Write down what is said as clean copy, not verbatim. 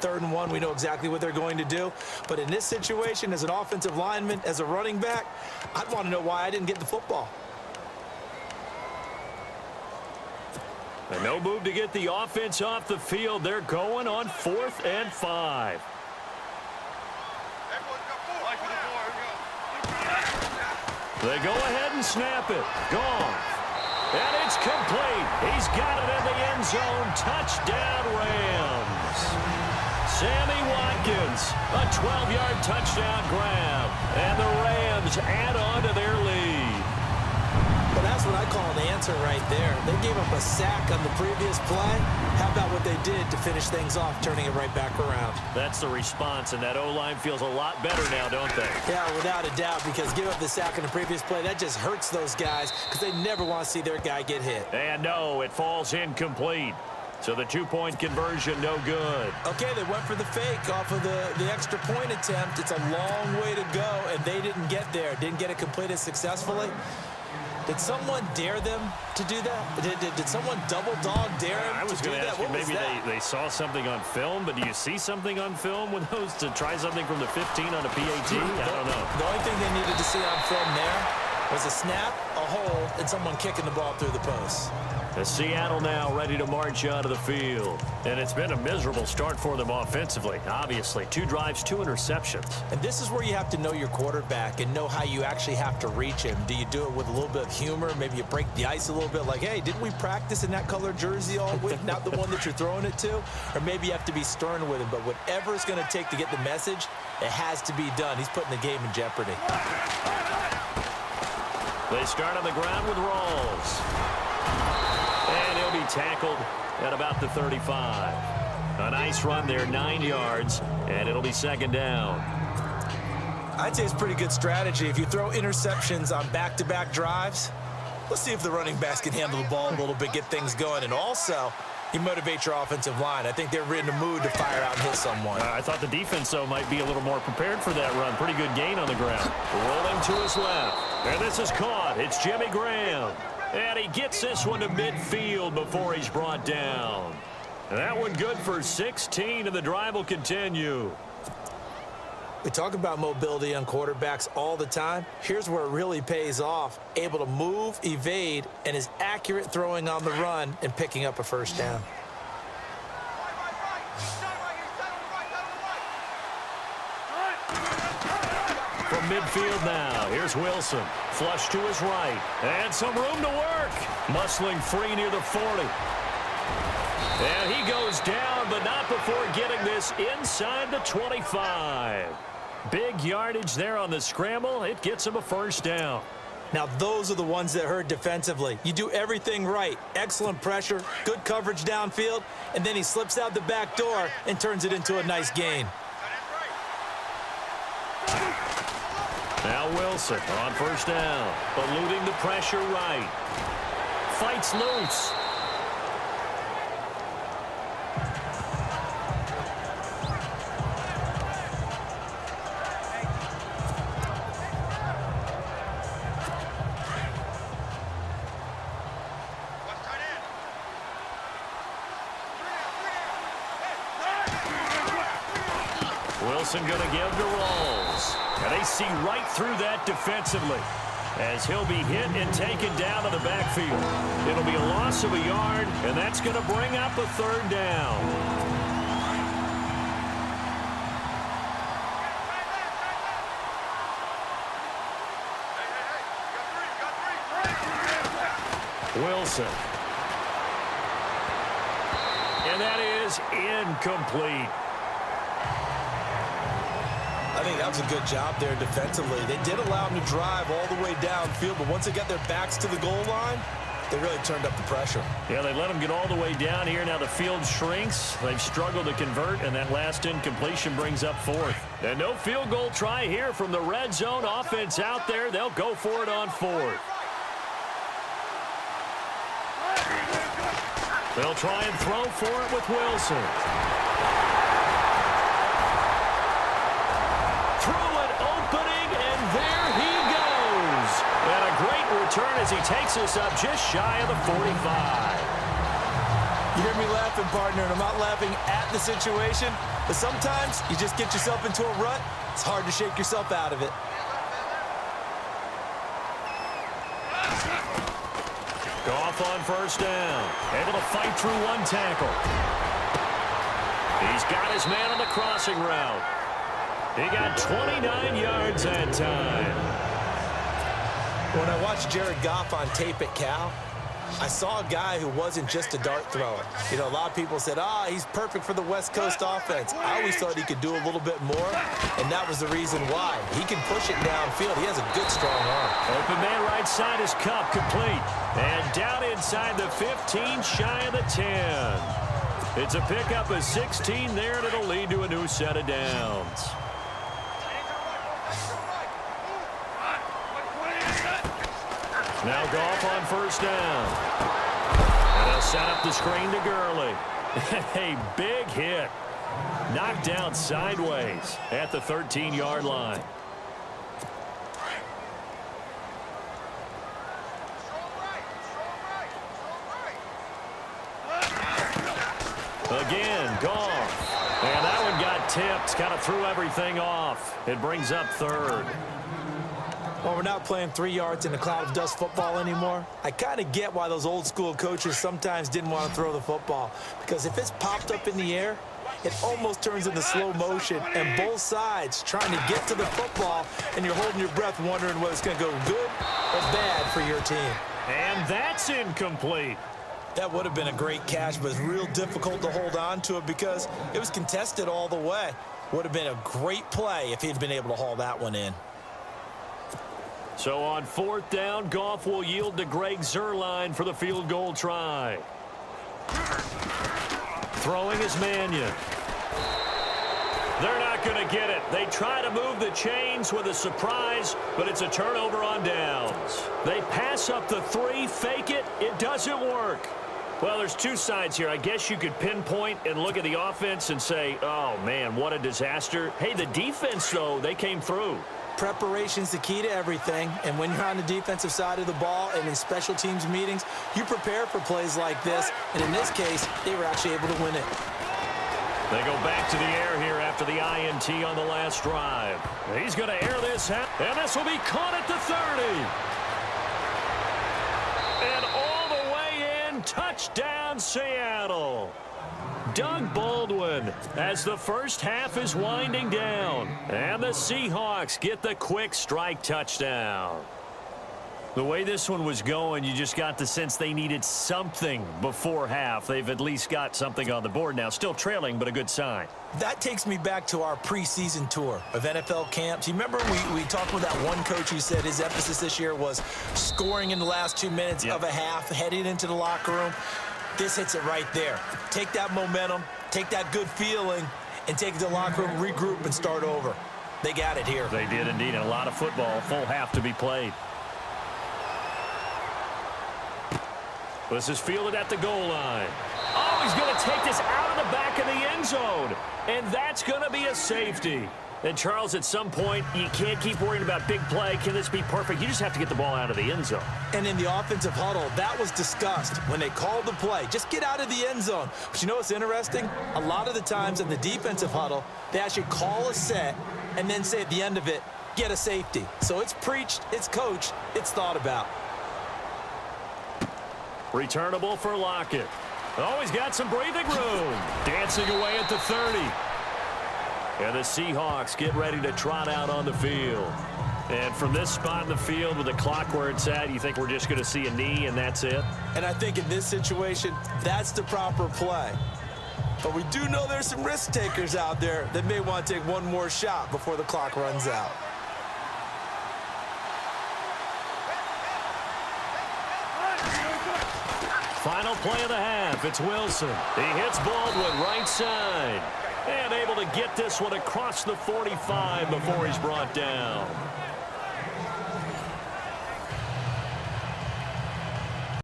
3rd and 1. We know exactly what they're going to do. But in this situation, as an offensive lineman, as a running back, I'd want to know why I didn't get the football. And no move to get the offense off the field. They're going on 4th and 5. They go ahead and snap it. Gone. And it's complete. He's got it in the end zone. Touchdown, Rams. Sammy Watkins, a 12-yard touchdown grab. And the Rams add on to their lead. Well, that's what I call an answer right there. They gave up a sack on the previous play. How about what they did to finish things off, turning it right back around? That's the response, and that O-line feels a lot better now, don't they? Yeah, without a doubt, because give up the sack on the previous play, that just hurts those guys because they never want to see their guy get hit. And no, it falls incomplete. So the 2-point conversion, no good. Okay, they went for the fake off of the extra point attempt. It's a long way to go, and they didn't get there. Didn't get it completed successfully. Did someone dare them to do that? Did someone double dog dare them I was going to ask you, maybe they saw something on film, but do you see something on film with those to try something from the 15 on a PAT? I don't know. The only thing they needed to see on film there was a snap, a hold, and someone kicking the ball through the post. As Seattle now ready to march out of the field. And it's been a miserable start for them offensively, obviously. 2 drives, 2 interceptions. And this is where you have to know your quarterback and know how you actually have to reach him. Do you do it with a little bit of humor? Maybe you break the ice a little bit like, hey, didn't we practice in that color jersey all week? Not the one that you're throwing it to? Or maybe you have to be stern with him. But whatever it's going to take to get the message, it has to be done. He's putting the game in jeopardy. They start on the ground with Rawls. And he'll be tackled at about the 35. A nice run there, 9 yards, and it'll be 2nd down. I'd say it's pretty good strategy. If you throw interceptions on back-to-back drives, let's see if the running backs can handle the ball a little bit, get things going. And also, you motivate your offensive line. I think they're in the mood to fire out and hit someone. I thought the defense, though, might be a little more prepared for that run. Pretty good gain on the ground. Rolling to his left. And this is caught. It's Jimmy Graham. And he gets this one to midfield before he's brought down. And that one good for 16, and the drive will continue. We talk about mobility on quarterbacks all the time. Here's where it really pays off. Able to move, evade, and is accurate throwing on the run and picking up a 1st down. From midfield now, here's Wilson. Flush to his right. And some room to work. Muscling free near the 40. And he goes down, but not before getting this inside the 25. Big yardage there on the scramble. It gets him a 1st down. Now, those are the ones that hurt defensively. You do everything right. Excellent pressure, good coverage downfield, and then he slips out the back door and turns it into a nice gain. Now Wilson on 1st down, eluding the pressure right. Fights loose. Wilson going to give to Rawls. And they see right through that defensively as he'll be hit and taken down to the backfield. It'll be a loss of a yard, and that's going to bring up a 3rd down. Wilson. And that is incomplete. I think that was a good job there defensively. They did allow him to drive all the way downfield, but once they got their backs to the goal line, they really turned up the pressure. Yeah, they let him get all the way down here. Now the field shrinks. They've struggled to convert, and that last incompletion brings up 4th. And no field goal try here from the red zone offense out there. They'll go for it on 4th. They'll try and throw for it with Wilson. Through an opening, and there he goes. And a great return as he takes us up just shy of the 45. You hear me laughing, partner, and I'm not laughing at the situation, but sometimes you just get yourself into a rut. It's hard to shake yourself out of it. Goff on first down. Able to fight through one tackle. He's got his man on the crossing route. He got 29 yards that time. When I watched Jared Goff on tape at Cal, I saw a guy who wasn't just a dart thrower. You know, a lot of people said, he's perfect for the West Coast offense. I always thought he could do a little bit more, and that was the reason why. He can push it downfield. He has a good, strong arm. Open man right side is Cup, complete. And down inside the 15, shy of the 10. It's a pickup of 16 there, and it'll lead to a new set of downs. Now Goff on first down. And they'll set up the screen to Gurley. A big hit. Knocked down sideways at the 13-yard line. Again, Goff. And that one got tipped. Kind of threw everything off. It brings up third. Well, we're not playing 3 yards in a cloud of dust football anymore. I kind of get why those old school coaches sometimes didn't want to throw the football. Because if it's popped up in the air, it almost turns into slow motion. And both sides trying to get to the football, and you're holding your breath wondering whether it's going to go good or bad for your team. And that's incomplete. That would have been a great catch, but it's real difficult to hold on to it because it was contested all the way. Would have been a great play if he'd been able to haul that one in. So on fourth down, Goff will yield to Greg Zuerlein for the field goal try. Throwing is Mannion. They're not going to get it. They try to move the chains with a surprise, but it's a turnover on downs. They pass up the 3, fake it. It doesn't work. Well, there's two sides here. I guess you could pinpoint and look at the offense and say, oh, man, what a disaster. Hey, the defense, though, they came through. Preparation's the key to everything, and when you're on the defensive side of the ball and in special teams meetings, you prepare for plays like this, and in this case, they were actually able to win it. They go back to the air here after the INT on the last drive. He's going to air this out, and this will be caught at the 30. And all the way in, touchdown Seattle. Doug Baldwin as the first half is winding down. And the Seahawks get the quick strike touchdown. The way this one was going, you just got the sense they needed something before half. They've at least got something on the board now. Still trailing, but a good sign. That takes me back to our preseason tour of NFL camps. You remember we talked with that one coach who said his emphasis this year was scoring in the last 2 minutes of a half, heading into the locker room. This hits it right there. Take that momentum, take that good feeling, and take it to the locker room, regroup, and start over. They got it here. They did indeed, and a lot of football, full half to be played. This is fielded at the goal line. Oh, he's going to take this out of the back of the end zone, and that's going to be a safety. And, Charles, at some point, you can't keep worrying about big play. Can this be perfect? You just have to get the ball out of the end zone. And in the offensive huddle, that was discussed when they called the play. Just get out of the end zone. But you know what's interesting? A lot of the times in the defensive huddle, they actually call a set and then say at the end of it, get a safety. So it's preached, it's coached, it's thought about. Returnable for Lockett. Oh, he's got some breathing room. Dancing away at the 30. And the Seahawks get ready to trot out on the field. And from this spot in the field with the clock where it's at, you think we're just going to see a knee and that's it? And I think in this situation, that's the proper play. But we do know there's some risk takers out there that may want to take one more shot before the clock runs out. Final play of the half. It's Wilson. He hits Baldwin right side. And able to get this one across the 45 before he's brought down.